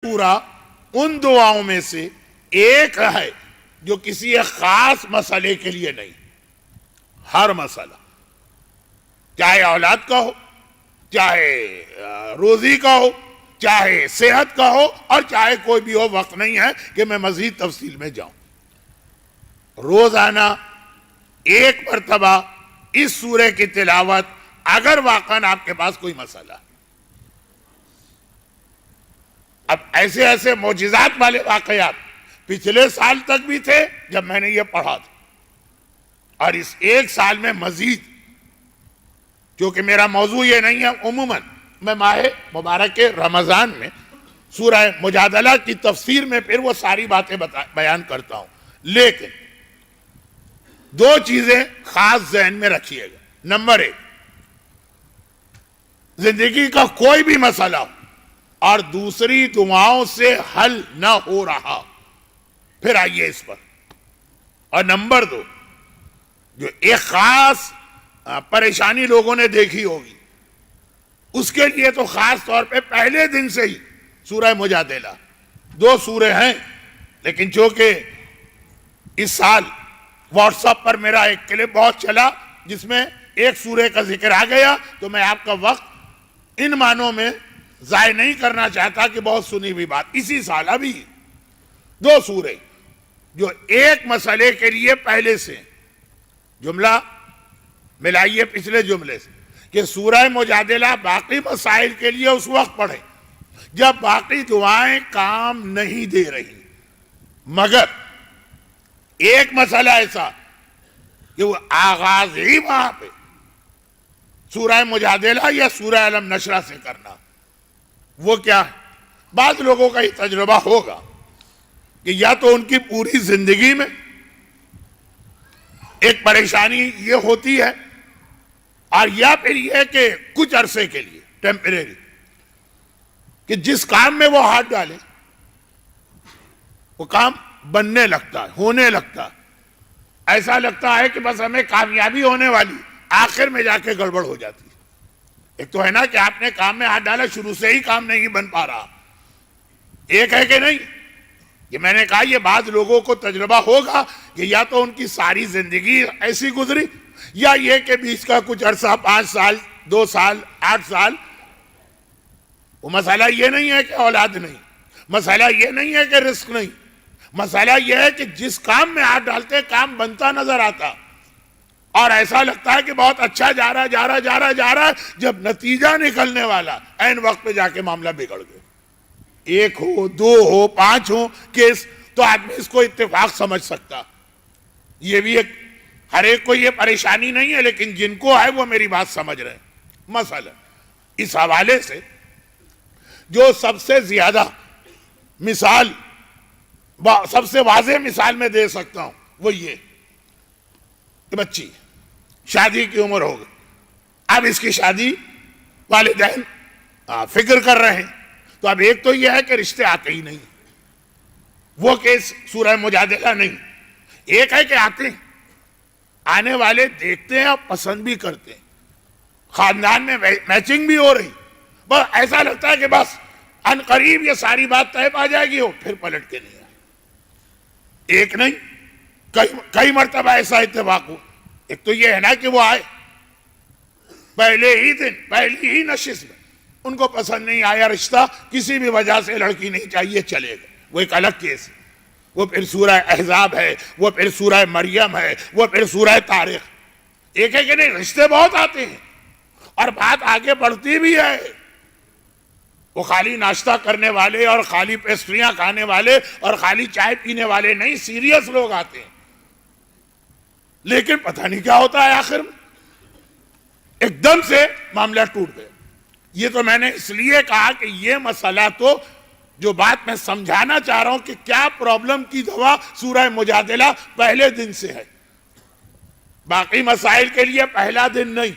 سورہ ان دعاؤں میں سے ایک ہے جو کسی ایک خاص مسئلے کے لیے نہیں، ہر مسئلہ، چاہے اولاد کا ہو، چاہے روزی کا ہو، چاہے صحت کا ہو، اور چاہے کوئی بھی ہو، وقت نہیں ہے کہ میں مزید تفصیل میں جاؤں۔ روزانہ ایک مرتبہ اس سورہ کی تلاوت، اگر واقعاً آپ کے پاس کوئی مسئلہ۔ اب ایسے ایسے معجزات والے واقعات پچھلے سال تک بھی تھے جب میں نے یہ پڑھا تھا، اور اس ایک سال میں مزید، کیونکہ میرا موضوع یہ نہیں ہے، عموماً میں ماہ مبارک رمضان میں سورہ مجادلہ کی تفسیر میں پھر وہ ساری باتیں بیان کرتا ہوں، لیکن دو چیزیں خاص ذہن میں رکھیے گا۔ نمبر ایک، زندگی کا کوئی بھی مسئلہ ہو اور دوسری دعاؤں سے حل نہ ہو رہا، پھر آئیے اس پر۔ اور نمبر دو، جو ایک خاص پریشانی لوگوں نے دیکھی ہوگی، اس کے لیے تو خاص طور پہ پہلے دن سے ہی سورہ مجادلہ، دو سورے ہیں، لیکن چونکہ اس سال واٹس ایپ پر میرا ایک کلپ بہت چلا جس میں ایک سورے کا ذکر آ گیا، تو میں آپ کا وقت ان معنوں میں ضائع نہیں کرنا چاہتا کہ بہت سنی ہوئی بات۔ اسی سال ابھی دو سورے جو ایک مسئلے کے لیے پہلے سے، جملہ ملائیے پچھلے جملے سے کہ سورہ مجادلہ باقی مسائل کے لیے اس وقت پڑھیں جب باقی دعائیں کام نہیں دے رہی، مگر ایک مسئلہ ایسا کہ وہ آغاز ہی وہاں پہ سورہ مجادلہ یا سورہ علم نشرہ سے کرنا، وہ کیا ہے؟ بعض لوگوں کا یہ تجربہ ہوگا کہ یا تو ان کی پوری زندگی میں ایک پریشانی یہ ہوتی ہے، اور یا پھر یہ کہ کچھ عرصے کے لیے ٹیمپریری، کہ جس کام میں وہ ہاتھ ڈالے وہ کام بننے لگتا ہے، ہونے لگتا ہے، ایسا لگتا ہے کہ بس ہمیں کامیابی ہونے والی، آخر میں جا کے گڑبڑ ہو جاتی ہے۔ ایک تو ہے نا کہ آپ نے کام میں ہاتھ ڈالا، شروع سے ہی کام نہیں بن پا رہا، ایک ہے کہ نہیں؟ یہ میں نے کہا یہ بعض لوگوں کو تجربہ ہوگا کہ یا تو ان کی ساری زندگی ایسی گزری، یا یہ کہ بیچ کا کچھ عرصہ، 5 سال 2 سال 8 سال، وہ مسئلہ یہ نہیں ہے کہ اولاد نہیں، مسئلہ یہ نہیں ہے کہ رزق نہیں، مسئلہ یہ ہے کہ جس کام میں ہاتھ ڈالتے کام بنتا نظر آتا، اور ایسا لگتا ہے کہ بہت اچھا جا رہا ہے، جب نتیجہ نکلنے والا عین وقت پہ جا کے معاملہ بگڑ گیا۔ 1 ہو 2 ہو 5 ہو کیس، تو آدمی اس کو اتفاق سمجھ سکتا۔ یہ بھی ایک، ہر ایک کو یہ پریشانی نہیں ہے، لیکن جن کو ہے وہ میری بات سمجھ رہے ہیں۔ مثلا اس حوالے سے جو سب سے زیادہ مثال، سب سے واضح مثال میں دے سکتا ہوں، وہ یہ کہ بچی شادی کی عمر ہو گئی، اب اس کی شادی والدین فکر کر رہے ہیں، تو اب ایک تو یہ ہے کہ رشتے آتے ہی نہیں، وہ کیس سورہ مجادلہ نہیں۔ ایک ہے کہ آتے ہیں، آنے والے دیکھتے ہیں اور پسند بھی کرتے ہیں، خاندان میں میچنگ بھی ہو رہی، بس ایسا لگتا ہے کہ بس ان قریب یہ ساری بات طے پا جائے گی، وہ پھر پلٹ کے نہیں آئے۔ ایک نہیں، کئی مرتبہ ایسا اتفاق ہو۔ ایک تو یہ ہے نا کہ وہ آئے پہلے ہی دن، پہلی ہی نشست میں، ان کو پسند نہیں آیا رشتہ، کسی بھی وجہ سے لڑکی نہیں چاہیے، چلے گئے، وہ ایک الگ کیس ہے۔ وہ پھر سورہ احزاب ہے، وہ پھر سورہ مریم ہے، وہ پھر سورہ طارق۔ ایک ہے کہ نہیں، رشتے بہت آتے ہیں اور بات آگے بڑھتی بھی ہے، وہ خالی ناشتہ کرنے والے اور خالی پیسٹریاں کھانے والے اور خالی چائے پینے والے نہیں، سیریس لوگ آتے ہیں، لیکن پتہ نہیں کیا ہوتا ہے آخر میں، ایک دم سے معاملہ ٹوٹ گیا۔ یہ تو میں نے اس لیے کہا کہ یہ مسئلہ تو، جو بات میں سمجھانا چاہ رہا ہوں کہ کیا پرابلم کی دوا سورہ مجادلہ پہلے دن سے ہے، باقی مسائل کے لیے پہلا دن نہیں۔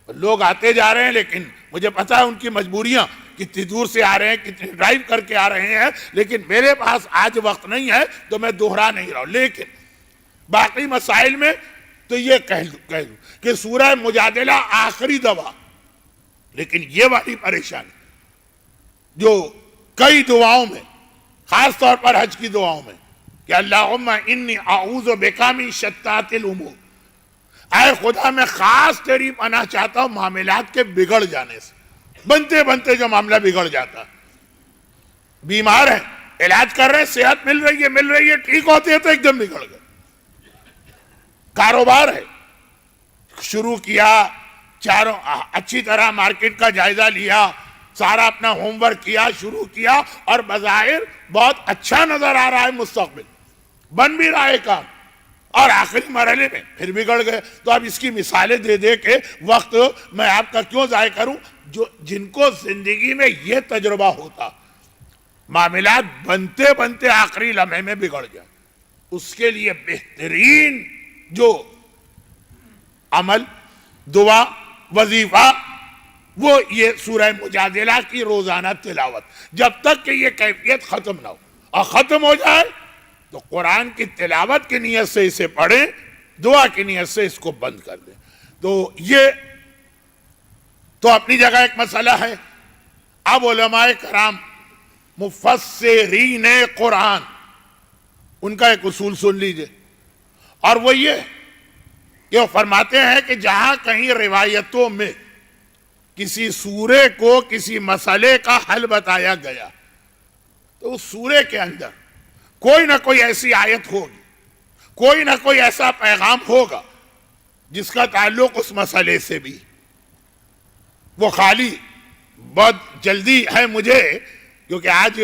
لوگ آتے جا رہے ہیں، لیکن مجھے پتا ہے ان کی مجبوریاں، کتنی دور سے آ رہے ہیں، کتنی ڈرائیو کر کے آ رہے ہیں، لیکن میرے پاس آج وقت نہیں ہے تو میں دوہرا نہیں رہا ہوں۔ لیکن باقی مسائل میں تو یہ کہہ دوں کہ سورہ مجادلہ آخری دوا، لیکن یہ والی پریشانی جو کئی دعاؤں میں، خاص طور پر حج کی دعاؤں میں، کہ اللہم انی اعوذ بک من شتات الامور، اے خدا میں خاص تیری پناہ چاہتا ہوں معاملات کے بگڑ جانے سے، بنتے بنتے جو معاملہ بگڑ جاتا. بیمار ہیں، علاج کر رہے ہیں، صحت مل رہی ہے، ٹھیک ہوتے ہیں تو ایک دم بگڑ گئے. کاروبار ہے، شروع کیا، چاروں اچھی طرح مارکیٹ کا جائزہ لیا، سارا اپنا ہوم ورک کیا، شروع کیا، اور بظاہر بہت اچھا نظر آ رہا ہے، مستقبل بن بھی رہا ہے کام، اور آخری مرحلے میں پھر بگڑ گئے. تو اب اس کی مثالیں دے دے کے وقت میں آپ کا کیوں ضائع کروں؟ جن کو زندگی میں یہ تجربہ ہوتا، معاملات بنتے بنتے آخری لمحے میں بگڑ گیا، اس کے لیے بہترین جو عمل، دعا، وظیفہ، وہ یہ سورہ مجادلہ کی روزانہ تلاوت. جب تک کہ یہ کیفیت ختم نہ ہو، اور ختم ہو جائے تو قرآن کی تلاوت کی نیت سے اسے پڑھیں، دعا کی نیت سے اس کو بند کر دیں. تو یہ تو اپنی جگہ ایک مسئلہ ہے. اب علماء کرام مفسرین قرآن، ان کا ایک اصول سن لیجئے، اور وہ یہ کہ وہ فرماتے ہیں کہ جہاں کہیں روایتوں میں کسی سورے کو کسی مسئلے کا حل بتایا گیا تو اس سورے کے اندر کوئی نہ کوئی ایسی آیت ہوگی، کوئی نہ کوئی ایسا پیغام ہوگا جس کا تعلق اس مسئلے سے بھی. وہ خالی بہت جلدی ہے مجھے، کیونکہ آج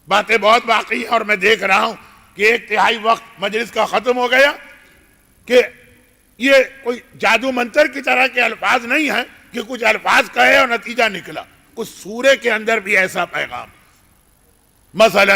باتیں بہت باقی ہیں اور میں دیکھ رہا ہوں کہ ایک تہائی وقت مجلس کا ختم ہو گیا، کہ یہ کوئی جادو منتر کی طرح کے الفاظ نہیں ہیں کہ کچھ الفاظ کہے اور نتیجہ نکلا. اس سورے کے اندر بھی ایسا پیغام، مثلا